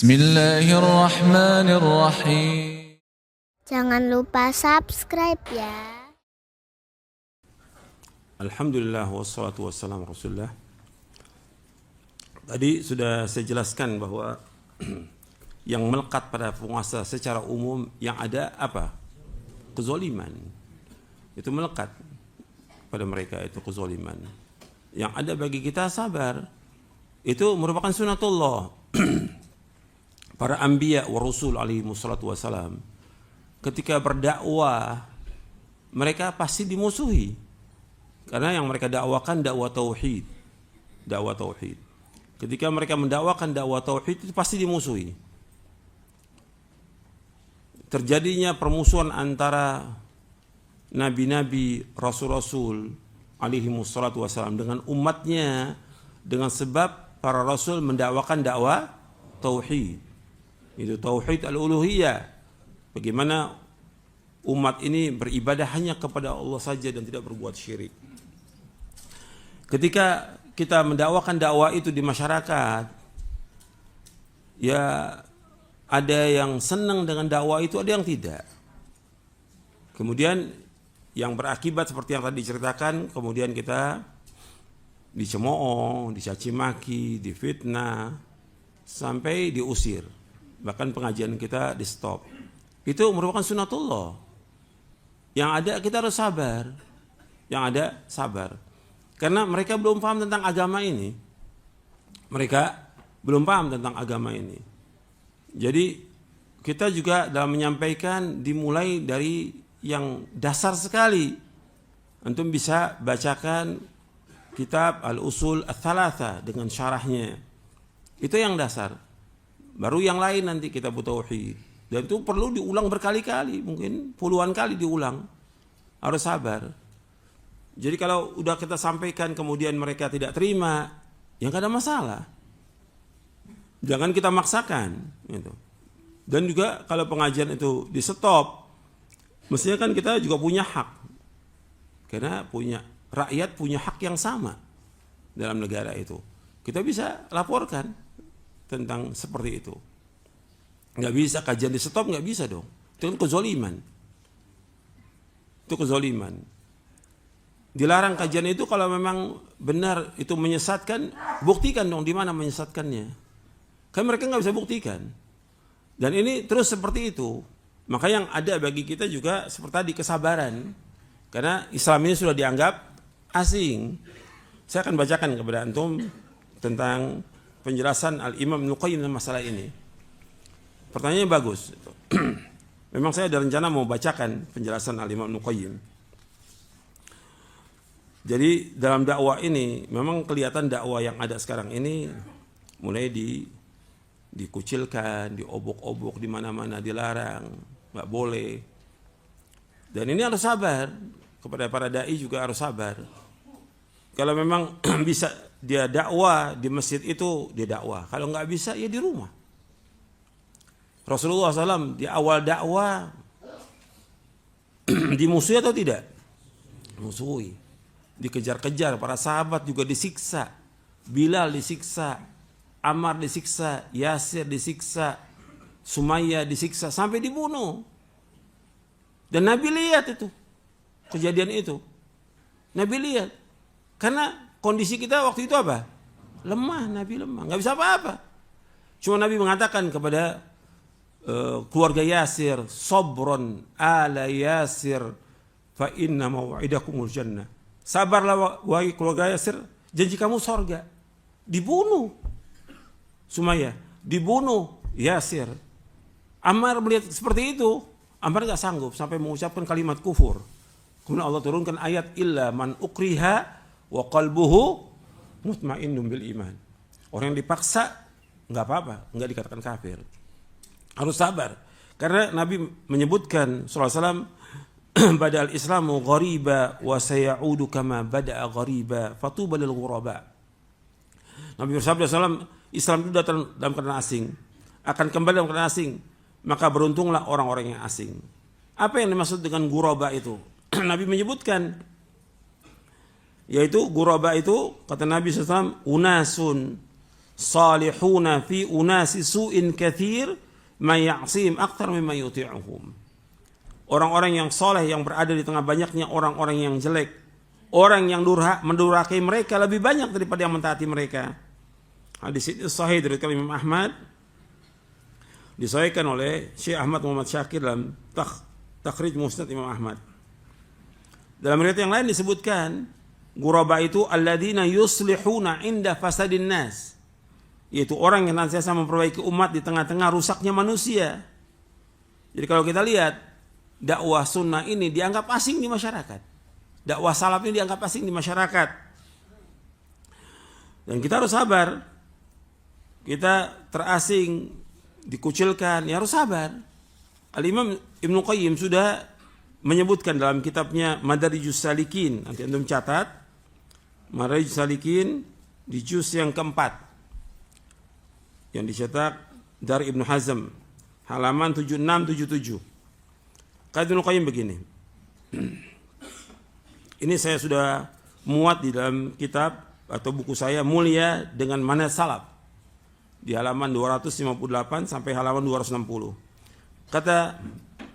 Bismillahirrahmanirrahim. Jangan lupa subscribe ya. Alhamdulillah wassalatu wassalamu rasulullah. Tadi sudah saya jelaskan bahwa yang melekat pada penguasa secara umum yang ada apa? Kezaliman. Itu melekat pada mereka, itu kezaliman. Yang ada bagi kita sabar. Itu merupakan sunatullah. Para anbiya wa rasul alaihi wassalatu wassalam ketika berdakwah mereka pasti dimusuhi. Karena yang mereka dakwakan dakwah tauhid. Dakwah tauhid. Ketika mereka mendakwakan dakwah tauhid itu pasti dimusuhi. Terjadinya permusuhan antara nabi-nabi, rasul-rasul alaihi wassalatu wassalam dengan umatnya dengan sebab para rasul mendakwakan dakwah tauhid. Itu tauhid al-uluhiyah. Bagaimana umat ini beribadah hanya kepada Allah saja dan tidak berbuat syirik. Ketika kita mendakwakan dakwah itu di masyarakat, ya ada yang senang dengan dakwah itu, ada yang tidak. Kemudian yang berakibat seperti yang tadi diceritakan, kemudian kita dicemooh, dicaci maki, difitnah, sampai diusir. Bahkan pengajian kita di stop. Itu merupakan sunatullah. Yang ada kita harus sabar. Yang ada sabar. Karena mereka belum paham tentang agama ini. Mereka belum paham tentang agama ini. Jadi kita juga dalam menyampaikan dimulai dari yang dasar sekali. Antum bisa bacakan kitab Al-Usul Ats-Tsalatsa dengan syarahnya. Itu yang dasar. Baru yang lain nanti kita tauhid. Dan itu perlu diulang berkali-kali, mungkin puluhan kali diulang. Harus sabar. Jadi kalau udah kita sampaikan kemudian mereka tidak terima, ya nggak ada masalah. Jangan kita maksakan. Gitu. Dan juga kalau pengajian itu di stop, mestinya kan kita juga punya hak. Karena rakyat punya hak yang sama dalam negara itu. Kita bisa laporkan tentang seperti itu. Nggak bisa kajian di stop, nggak bisa dong. Itu kan kezaliman. Itu kezaliman. Dilarang kajian itu kalau memang benar itu menyesatkan, buktikan dong di mana menyesatkannya. Kan mereka nggak bisa buktikan. Dan ini terus seperti itu. Maka yang ada bagi kita juga seperti tadi kesabaran. Karena Islam ini sudah dianggap asing. Saya akan bacakan kepada antum tentang penjelasan Al-Imam Ibnu Qayyim tentang masalah ini. Pertanyaannya bagus. Memang saya ada rencana mau bacakan penjelasan Al-Imam Ibnu Qayyim. Jadi dalam dakwah ini memang kelihatan dakwah yang ada sekarang ini mulai dikucilkan, diobok-obok di mana-mana, dilarang, nggak boleh. Dan ini harus sabar. Kepada para dai juga harus sabar. Kalau memang bisa dia dakwah di masjid itu, dia dakwah. Kalau nggak bisa, ya di rumah. Rasulullah SAW di awal dakwah dimusuhi atau tidak? Musuhi. Dikejar-kejar, para sahabat juga disiksa. Bilal disiksa, Ammar disiksa, Yasir disiksa, Sumayyah disiksa, sampai dibunuh. Dan Nabi lihat itu, kejadian itu. Nabi lihat. Karena kondisi kita waktu itu apa? Lemah, Nabi lemah. Nggak bisa apa-apa. Cuma Nabi mengatakan kepada keluarga Yasir, Sobron ala Yasir, fa inna maw'idakumul jannah. Sabarlah wahai keluarga Yasir, janji kamu sorga. Dibunuh Sumayyah, dibunuh Yasir. Ammar melihat seperti itu, Ammar nggak sanggup sampai mengucapkan kalimat kufur. Kemudian Allah turunkan ayat illa man ukriha wa qalbuhu mutmainnun bil iman. Orang yang dipaksa enggak apa-apa, enggak dikatakan kafir. Harus sabar. Karena Nabi menyebutkan sallallahu alaihi wasallam bada'al islamu ghariba wa sayaudu kama bada'a ghariba fatuba lil ghuraba. Nabi bersabda sallallahu Islam itu datang dalam keadaan asing, akan kembali dalam keadaan asing, maka beruntunglah orang-orang yang asing. Apa yang dimaksud dengan ghuraba itu? Nabi menyebutkan yaitu ghuraba itu kata Nabi SAW unasun salihuna fi unasi su'in kathir may ya'sim akthar mimma yuti'uhum. Orang-orang yang soleh yang berada di tengah banyaknya orang-orang yang jelek, orang yang mendurhakai mereka lebih banyak daripada yang mentaati mereka. Hadis ini sahih dari Imam Ahmad, disahihkan oleh Syekh Ahmad Muhammad Syakir dalam Takhrij Musnad Imam Ahmad. Dalam riwayat yang lain disebutkan, ghuraba itu alladzina yuslihuna inda fasadin nas, yaitu orang yang senantiasa memperbaiki umat di tengah-tengah rusaknya manusia. Jadi kalau kita lihat, dakwah sunnah ini dianggap asing di masyarakat. Dakwah salaf ini dianggap asing di masyarakat. Dan kita harus sabar. Kita terasing, dikucilkan, ya harus sabar. Al-Imam Ibnu Qayyim sudah menyebutkan dalam kitabnya Madarijus Salikin, nanti antum catat, Madarijus Salikin di juz yang keempat, yang dicetak dari Ibnu Hazm, halaman 76-77. Kata Ibnu Qayyim begini. Ini saya sudah muat di dalam kitab atau buku saya Mulia dengan Manhaj Salaf, di halaman 258 sampai halaman 260. Kata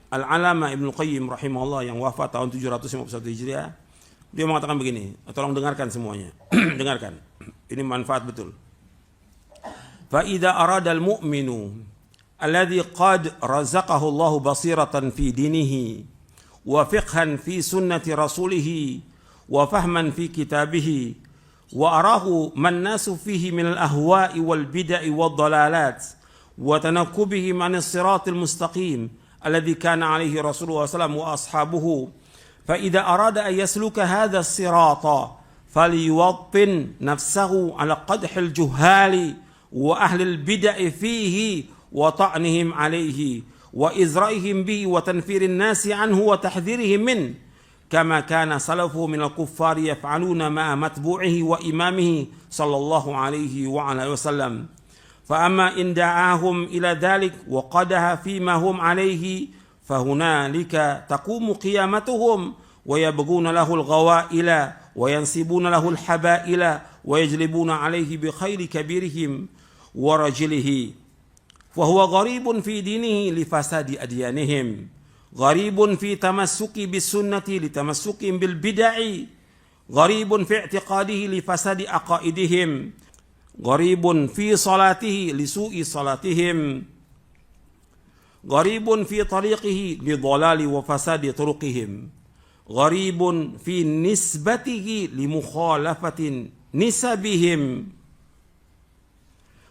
Al-Alama Ibnu Qayyim rahimahullah yang wafat tahun 751 Hijriah, dia mengatakan begini, tolong dengarkan semuanya. Dengarkan. Ini manfaat betul. Fa idza arada al-mu'minu alladhi qad razaqahu Allah basiratan fi dinihi wa fiqhan fi sunnati rasulih wa fahman fi kitabih wa arahu man nasu fihi min al-ahwa'i wal bid'i wad dalalat wa tanakkubihim an as-siratil mustaqim alladhi kana alaihi Rasulullah sallallahu alaihi wasallam wa ashabuhu fa idza arada an yasluka hadha as-sirata falyuwattin nafsahu ala qadhil juhali wa ahlil bid'ah fihi wa ta'nihim alayhi wa izra'ihim bihi wa tanfirin nasi anhu wa tahdhirihim min kama kana salafu min al-kuffari yaf'aluna ma'a matbu'ihi wa imamihi sallallahu alayhi wa ala wasallam fa amma in da'ahum ila dhalik wa qadaha fima hum alayhi fa hunalika taqumu qiyamatuhum wa yabghuna lahu al-ghawa'ila wa yansibuna lahu al-haba'ila wa yajlibuna alayhi bi khairi kabirihim ورجله وهو غريب في دينه لفساد أديانهم غريب في تمسك بالسنة لتمسك بالبدع غريب في اعتقاده لفساد عقائدهم غريب في صلاته لسوء صلاتهم غريب في طريقه لضلال وفساد طرقهم غريب في نسبته لمخالفة نسبهم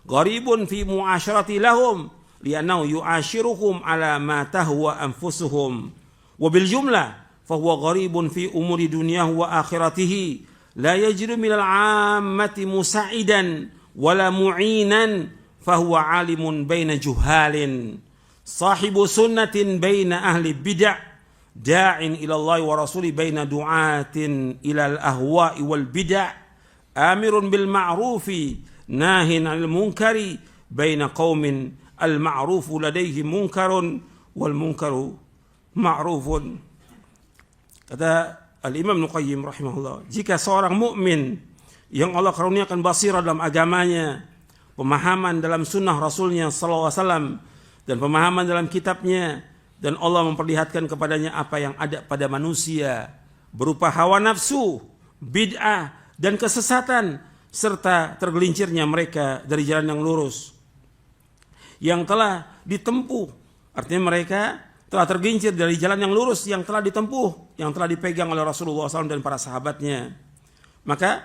gharibun fi mu'asyarati lahum li'annahu yu'ashiruhum ala ma tahwa anfusuhum wa bil jumlah fa huwa gharibun fi umuri dunyahu wa akhiratihi la yajru minal 'ammati musa'idan wala mu'inan fa huwa 'alimun baina juhalin sahibu sunnatin baina ahli bid'ah da'in ila Allah wa rasuli baina du'atin ila al-ahwa'i wal bid'ah amirun bil ma'rufi nahin 'anil munkari baina qaumin al-ma'rufu ladayhim munkarun wal munkaru ma'rufun. Kata Al-Imam Ibnu Qayyim rahimahullah, jika seorang mukmin yang Allah karuniakan basirah dalam agamanya, pemahaman dalam sunnah Rasulnya sallallahu alaihi wasallam dan pemahaman dalam kitabnya, dan Allah memperlihatkan kepadanya apa yang ada pada manusia berupa hawa nafsu, bid'ah dan kesesatan, serta tergelincirnya mereka dari jalan yang lurus yang telah ditempuh. Artinya mereka telah tergelincir dari jalan yang lurus yang telah ditempuh, yang telah dipegang oleh Rasulullah SAW dan para sahabatnya. Maka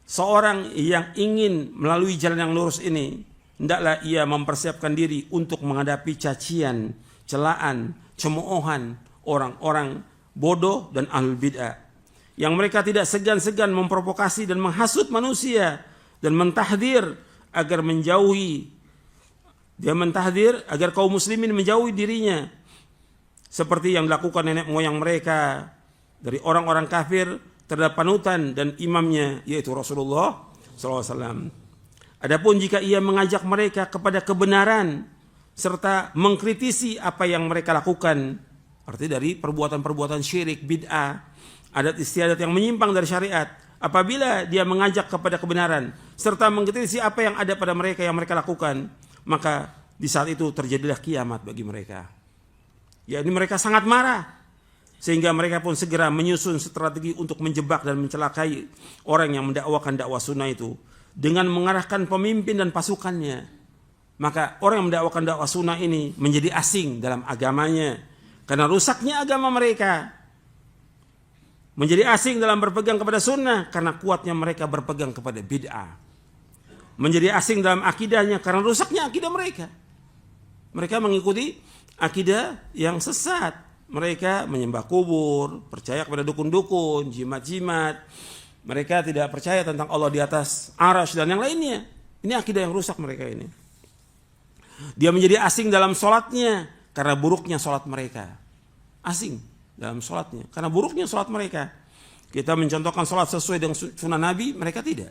seorang yang ingin melalui jalan yang lurus ini, hendaklah ia mempersiapkan diri untuk menghadapi cacian, celaan, cemoohan orang-orang bodoh dan ahlul bid'ah, yang mereka tidak segan-segan memprovokasi dan menghasut manusia dan mentahdir agar menjauhi, dia mentahdir agar kaum muslimin menjauhi dirinya, seperti yang dilakukan nenek moyang mereka dari orang-orang kafir terhadap panutan dan imamnya, yaitu Rasulullah SAW. Adapun jika ia mengajak mereka kepada kebenaran serta mengkritisi apa yang mereka lakukan, artinya dari perbuatan-perbuatan syirik, bid'ah, adat istiadat yang menyimpang dari syariat, apabila dia mengajak kepada kebenaran serta mengkritisi apa yang ada pada mereka yang mereka lakukan, maka di saat itu terjadilah kiamat bagi mereka. Yakni mereka sangat marah, sehingga mereka pun segera menyusun strategi untuk menjebak dan mencelakai orang yang mendakwakan dakwah sunnah itu dengan mengarahkan pemimpin dan pasukannya. Maka orang yang mendakwakan dakwah sunnah ini menjadi asing dalam agamanya karena rusaknya agama mereka. Menjadi asing dalam berpegang kepada sunnah karena kuatnya mereka berpegang kepada bid'ah. Menjadi asing dalam akidahnya karena rusaknya akidah mereka. Mereka mengikuti akidah yang sesat. Mereka menyembah kubur, percaya kepada dukun-dukun, jimat-jimat. Mereka tidak percaya tentang Allah di atas arasy dan yang lainnya. Ini akidah yang rusak mereka ini. Dia menjadi asing dalam sholatnya karena buruknya sholat mereka. Asing dalam sholatnya karena buruknya sholat mereka. Kita mencontohkan sholat sesuai dengan sunnah Nabi, mereka tidak.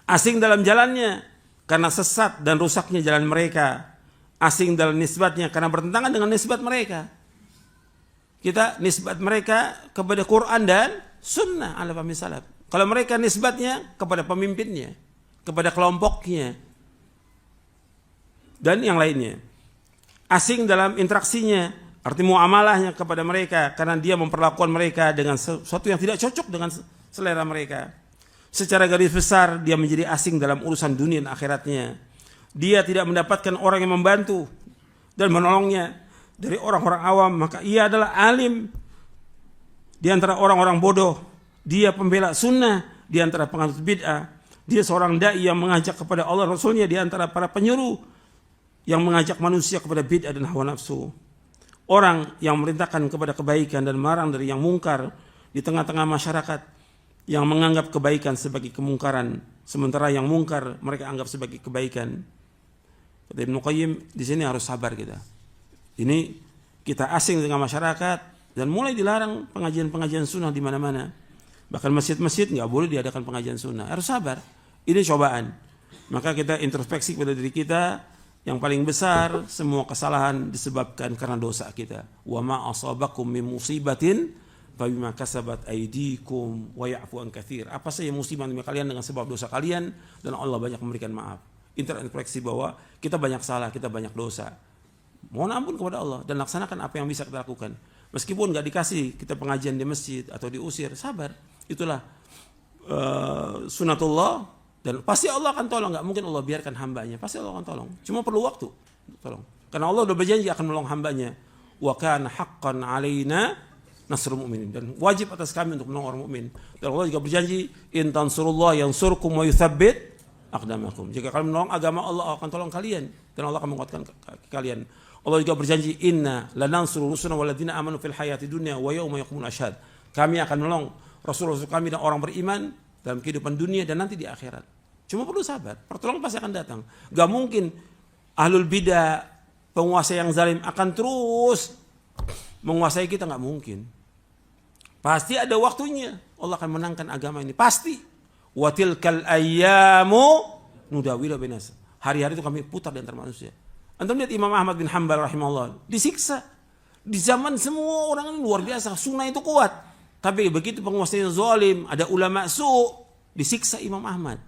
Asing dalam jalannya karena sesat dan rusaknya jalan mereka. Asing dalam nisbatnya karena bertentangan dengan nisbat mereka. Kita nisbat mereka kepada Quran dan sunnah ala fahmi salaf. Kalau mereka nisbatnya kepada pemimpinnya, kepada kelompoknya, dan yang lainnya. Asing dalam interaksinya, arti muamalahnya kepada mereka karena dia memperlakukan mereka dengan sesuatu yang tidak cocok dengan selera mereka. Secara garis besar dia menjadi asing dalam urusan dunia dan akhiratnya. Dia tidak mendapatkan orang yang membantu dan menolongnya dari orang-orang awam, maka ia adalah alim di antara orang-orang bodoh. Dia pembela sunnah di antara penganut bid'ah. Dia seorang dai yang mengajak kepada Allah Rasulnya di antara para penyuruh yang mengajak manusia kepada bid'ah dan hawa nafsu. Orang yang memerintahkan kepada kebaikan dan melarang dari yang mungkar di tengah-tengah masyarakat yang menganggap kebaikan sebagai kemungkaran, sementara yang mungkar mereka anggap sebagai kebaikan. Kata Ibnu Qayyim, di sini harus sabar kita. Ini kita asing dengan masyarakat dan mulai dilarang pengajian-pengajian sunnah di mana-mana. Bahkan masjid-masjid nggak boleh diadakan pengajian sunnah. Harus sabar. Ini cobaan. Maka kita introspeksi kepada diri kita. Yang paling besar, semua kesalahan disebabkan karena dosa kita. Wa ma asabakum min musibatin fabima kasabat aydikum wa ya'fu an katsir. Apa saja musibah demi kalian dengan sebab dosa kalian dan Allah banyak memberikan maaf. Introspeksi bahwa kita banyak salah, kita banyak dosa. Mohon ampun kepada Allah dan laksanakan apa yang bisa kita lakukan. Meskipun enggak dikasih kita pengajian di masjid atau diusir, sabar. Itulah sunatullah. Dan pasti Allah akan tolong, nggak mungkin Allah biarkan hambanya. Pasti Allah akan tolong. Cuma perlu waktu. Tolong. Karena Allah sudah berjanji akan menolong hambanya. Wa kana haqqan alaina nasrul mu'minin. Dan wajib atas kami untuk menolong orang mukmin. Dan Allah juga berjanji, in tansurullah yansurkum wa yuthabbit aqdamakum. Jika kalian menolong agama Allah akan tolong kalian dan Allah akan menguatkan kalian. Allah juga berjanji, inna lanansuru rusulana walladzina amanu fil hayati dunya wa yauma yaqumul ashhad. Kami akan menolong rasul-rasul kami dan orang beriman dalam kehidupan dunia dan nanti di akhirat. Cuma perlu sabar, pertolongan pasti akan datang. Gak mungkin ahlul bidah, penguasa yang zalim akan terus menguasai kita, gak mungkin. Pasti ada waktunya Allah akan menangkan agama ini, pasti. Wa tilkal ayyamu nudawilu bainas. Hari-hari itu kami putar di antara manusia. Antum lihat Imam Ahmad bin Hanbal rahimahullah disiksa. Di zaman semua orang ini luar biasa, sunnah itu kuat. Tapi begitu penguasa yang zalim, ada ulama disiksa Imam Ahmad.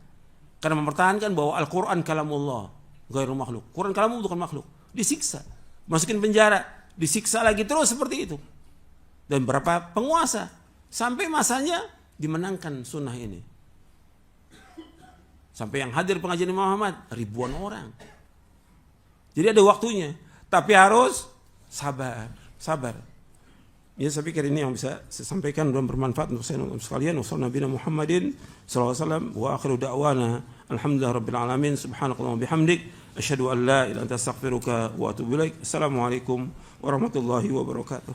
Karena mempertahankan bahwa Al-Quran kalamullah, ghairu makhluk. Quran kalamullah bukan makhluk. Disiksa, masukin penjara, disiksa lagi terus seperti itu. Dan berapa penguasa sampai masanya dimenangkan sunnah ini. Sampai yang hadir pengajian Imam Ahmad ribuan orang. Jadi ada waktunya, tapi harus sabar, sabar. Ya, saya pikir ini yang bisa saya sampaikan dan bermanfaat untuk saya dan sekalian. Wassalamualaikum Muhammadin sallallahu alaihi wasallam wa akhiru da'wana alhamdulillahirabbil alamin subhanakallahumma bihamdik asyhadu an la ilaha illa anta astaghfiruka wa atubu ilaik. Assalamualaikum warahmatullahi wabarakatuh.